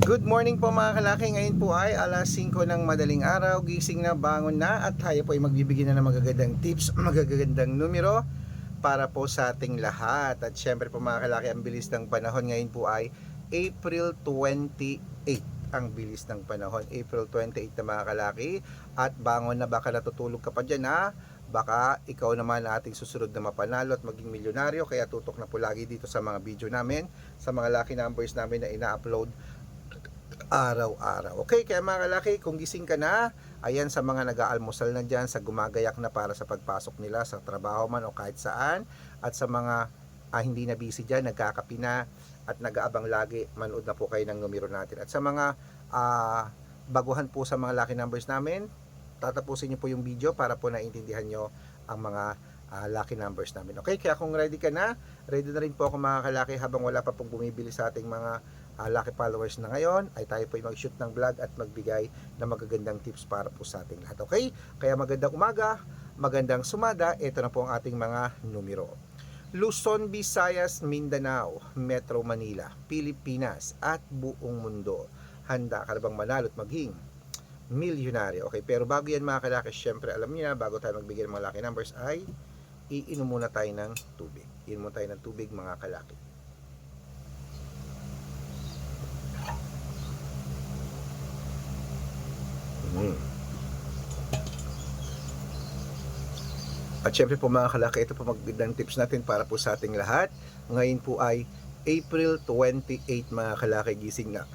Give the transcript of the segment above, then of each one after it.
Good morning po mga kalaki. Ngayon po ay alas 5 ng madaling araw. Gising na, bangon na at tayo po ay magbibigay na ng magagandang tips, magagandang numero para po sa ating lahat. At syempre po mga kalaki, ang bilis ng panahon ngayon po ay April 28. Ang bilis ng panahon, April 28 na mga kalaki. At bangon na, baka natutulog ka pa dyan ha. Baka ikaw naman na ating susunod na mapanalo at maging milyonaryo. Kaya tutok na po lagi dito sa mga video namin, sa mga lucky numbers namin na ina-upload araw-araw. Okay, kaya mga kalaki, kung gising ka na, ayan sa mga nag-aalmusal na dyan, sa gumagayak na para sa pagpasok nila sa trabaho man o kahit saan, at sa mga hindi na busy dyan, nagkakapi na at nag-aabang lagi, manood na po kayo ng numero natin. At sa mga baguhan po sa mga lucky numbers namin, tatapusin nyo po yung video para po naintindihan nyo ang mga lucky numbers namin. Okay, kaya kung ready ka na, ready na rin po ako mga kalaki habang wala pa pong bumibili sa ating mga lucky followers na ngayon, ay tayo po mag-shoot ng vlog at magbigay ng magagandang tips para po sa ating lahat. Okay, kaya magandang umaga, magandang sumada, ito na po ang ating mga numero. Luzon, Visayas, Mindanao, Metro Manila, Pilipinas at buong mundo. Handa ka na bang manalo at maging milyonaryo? Okay, pero bago yan mga kalaki, syempre alam niyo na, bago tayo magbigay ng mga lucky numbers ay iinom muna tayo ng tubig. Iinom muna tayo ng tubig mga kalaki. At syempre po mga kalaki, ito po magandang tips natin para po sa ating lahat. Ngayon po ay April 28 mga kalaki, gising na,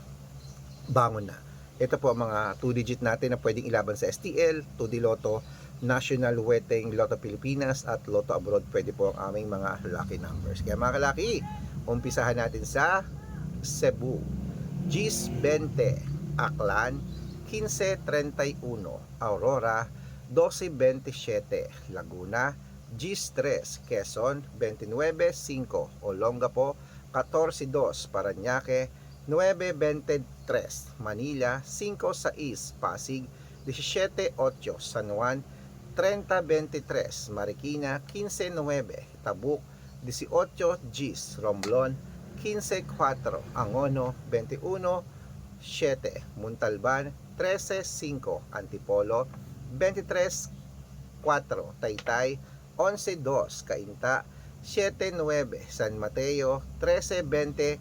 bangon na. Ito po ang mga 2-digit natin na pwedeng ilaban sa STL, 2D Lotto, National Weteng, Lotto Pilipinas at Lotto Abroad. Pwede po ang aming mga lucky numbers. Kaya mga kalaki, umpisahan natin sa Cebu, Gis 20, Aklan 1531, Aurora 1227, Laguna Gis 3, Quezon 295, Olongapo 142, Parañaque 923, Manila 56, Pasig 178, San Juan 3023, Marikina 159, Tabuk 18 Gis, Romblon 15-4, Angono 21-7, Muntalban 13-5, Antipolo 23-4, Taytay 11-2, Cainta 7-9, San Mateo 13-21,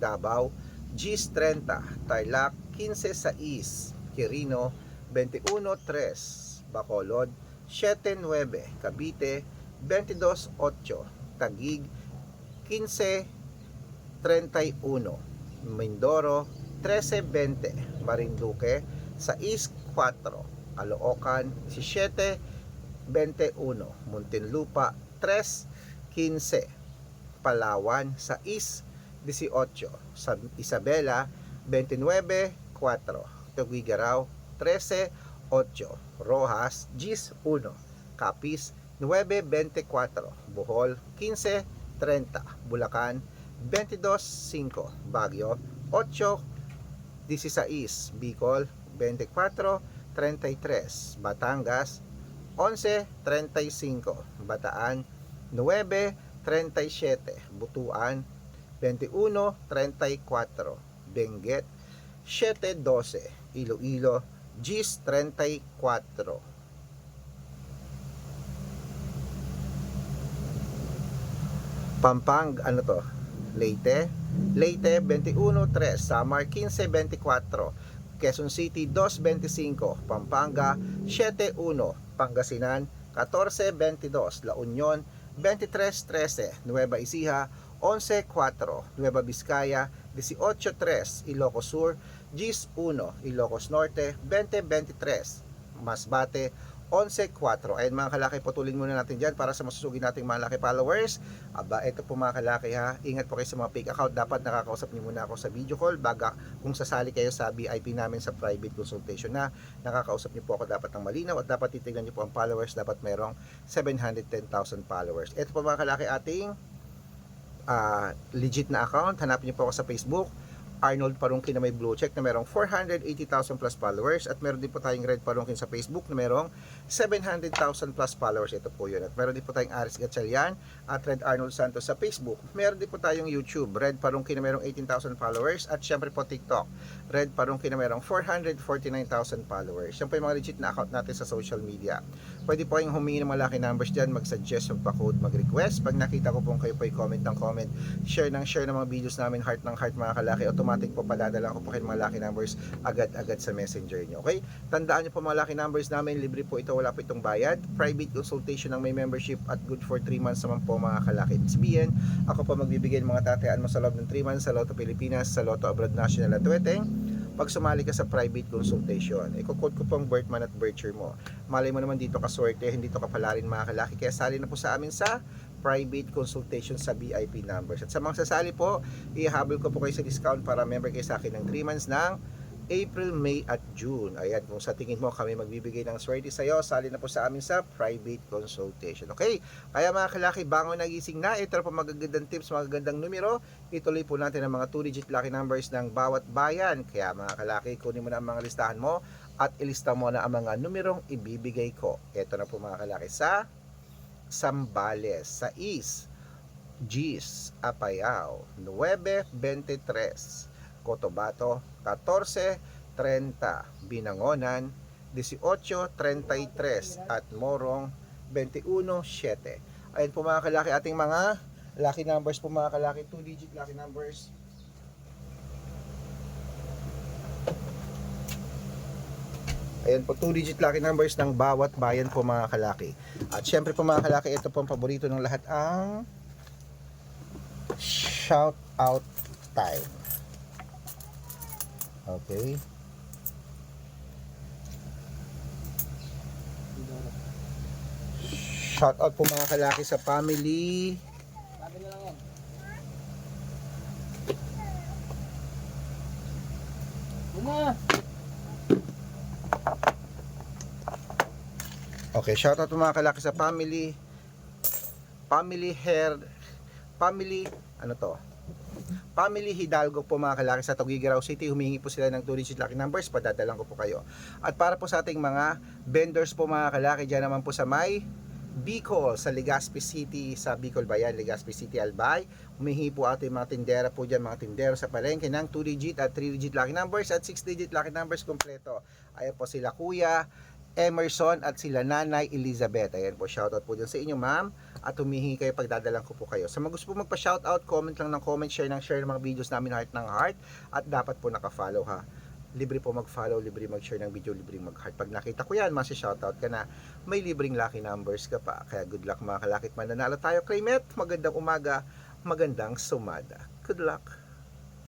Davao Gis 30, Tarlac 15-6, Quirino 21-3, Bacolod 7-9, Cavite 22-8, Taguig 15-31, Mindoro 13-20, Marinduque 6-4, Caloocan 17-21, Muntinlupa 3-15, Palawan 6-18, Isabela 29-4, Tuguegarao 13-8, Rojas Gis 1, Capiz 9-24, Bohol 15-30, Bulacan 22-5, Baguio 8-16, Bicol 24-33, Batangas 11-35, Bataan 9-37, Butuan 21-34, Benguet 7-12, Iloilo Gis 34. Leyte 21-3, Samar 15-24, Quezon City 2-25, Pampanga 7-1, Pangasinan 14-22, La Union 23-13, Nueva Ecija 11-4, Nueva Vizcaya 18-3, Ilocos Sur Gis 1, Ilocos Norte 20-23, Masbate 11-4. Ayun mga kalaki, putulin muna natin dyan para sa masusugi nating mga laki followers. Aba, ito po mga kalaki ha, ingat po kayo sa mga fake account. Dapat nakakausap niyo muna ako sa video call baga kung sasali kayo sa VIP namin sa private consultation na nakakausap niyo po ako dapat ng malinaw at dapat titignan niyo po ang followers, dapat merong 710,000 followers. Ito po mga kalaki ating legit na account. Hanapin niyo po ako sa Facebook, Arnold Parungkin na may blue check na merong 480,000 plus followers, at meron din po tayong Red Parungkin sa Facebook na merong 700,000 plus followers. Ito po yun. At meron din po tayong Aris Gatchalian at Red Arnold Santos sa Facebook. Meron din po tayong YouTube, Red Parungkin na merong 18,000 followers, at syempre po TikTok, Red Parungkin na merong 449,000 followers. Yan po yung mga legit na account natin sa social media. Pwede po kayong humingi ng mga lucky numbers dyan, mag-suggest, magpa-code, mag-request. Pag nakita ko po kayo po comment ng comment, share ng mga videos namin, heart ng heart mga kalaki, automatic po padadala ko po kayo mga lucky numbers agad-agad sa messenger nyo. Okay? Tandaan nyo po mga lucky numbers namin, libre po ito, wala po itong bayad. Private consultation ng may membership at good for 3 months naman po mga kalaki. Ibig sabihin, ako po magbibigay ng mga tatayaan mo sa loob ng 3 months sa Lotto Pilipinas, sa Lotto Abroad National at Tuweteng. Pag sumali ka sa private consultation, iko-quote ko po ang birth month at birth year mo. Malay mo naman dito ka swerte, hindi to kapalarin mga kalaki. Kaya sali na po sa amin sa private consultation sa VIP numbers. At sa mga sasali po, ihahabol ko po kayo sa discount para member kayo sa akin ng 3 months ng April, May at June. Ayan, kung sa tingin mo kami magbibigay ng swerte sa iyo, sali na po sa amin sa private consultation. Okay? Kaya mga kalaki, bangon nagising na. Ito po magagandang tips, magagandang numero. Ituloy po natin ang mga 2-digit lucky numbers ng bawat bayan. Kaya mga kalaki, kunin mo na ang mga listahan mo at ilista mo na ang mga numerong ibibigay ko. Ito na po mga kalaki sa Zambales, sa East, Gis, Apayao, 9-23, Cotabato 14-30, Binangonan 18-33 at Morong 21-7. Ayun po mga kalaki, ating mga lucky numbers po mga kalaki, 2-digit lucky numbers. Ayan po, 2-digit lucky numbers ng bawat bayan po mga kalaki. At syempre po mga kalaki, ito po ang paborito ng lahat, ang shout out time. Okay. Shout out po mga kalaki sa family. Family lang yan. Una. Okay, shout out po mga kalaki sa family. Family Hidalgo po mga kalaki sa Tuguegarao City. Humingi po sila ng 2-digit lucky numbers, padadalan ko po kayo. At para po sa ating mga vendors po mga kalaki, dyan naman po sa may Bicol, sa Legazpi City, sa Bicol Bayan, Legazpi City, Albay. Humihingi po ating mga tindera po dyan, mga tindero sa palengke ng 2-digit at 3-digit lucky numbers at 6-digit lucky numbers kompleto. Ayan po sila Kuya Emerson at sila Nanay Elizabeth. Ayan po, shoutout po dyan sa inyo ma'am. At humihingi kayo, pagdadalang ko po kayo. Sa mga gusto po magpa-shoutout, comment lang ng comment, share ng mga videos namin, heart ng heart. At dapat po naka-follow ha. Libre po mag-follow, libre mag-share ng video, libre mag-heart. Pag nakita ko yan, masi-shoutout ka na, may libreng lucky numbers ka pa. Kaya good luck mga kalakit, mananalo tayo. Claimet, magandang umaga, magandang sumada. Good luck.